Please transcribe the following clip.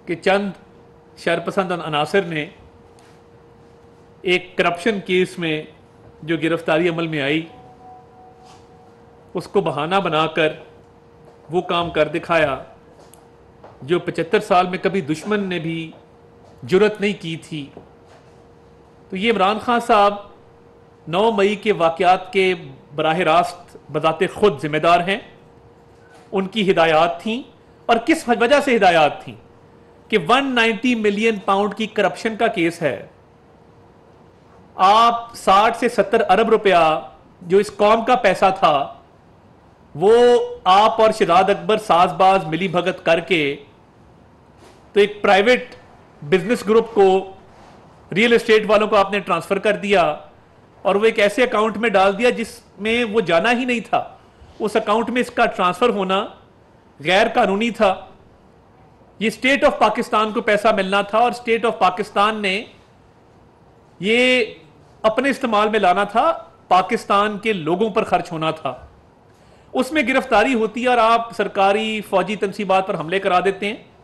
कि चंद शरपसंद अनासर ने एक करप्शन केस में जो गिरफ्तारी अमल में आई उसको बहाना बनाकर वो काम कर दिखाया जो 75 साल में कभी दुश्मन ने भी जुर्रत नहीं की थी। तो ये इमरान खान साहब 9 मई के वाक़यात के बराह रास्त बजाते खुद जिम्मेदार हैं। उनकी हिदायत थी और किस वजह से हिदायत थी कि 190 मिलियन पाउंड की करप्शन का केस है। आप 60 से 70 अरब रुपया जो इस कौम का पैसा था वो आप और शहजाद अकबर साजबाज मिली भगत करके तो एक प्राइवेट बिजनेस ग्रुप को, रियल एस्टेट वालों को आपने ट्रांसफर कर दिया और वो एक ऐसे अकाउंट में डाल दिया जिसमें वो जाना ही नहीं था। उस अकाउंट में इसका ट्रांसफर होना गैर कानूनी था। ये स्टेट ऑफ पाकिस्तान को पैसा मिलना था और स्टेट ऑफ पाकिस्तान ने ये अपने इस्तेमाल में लाना था, पाकिस्तान के लोगों पर खर्च होना था। उसमें गिरफ्तारी होती है और आप सरकारी फौजी तनसीबात पर हमले करा देते हैं।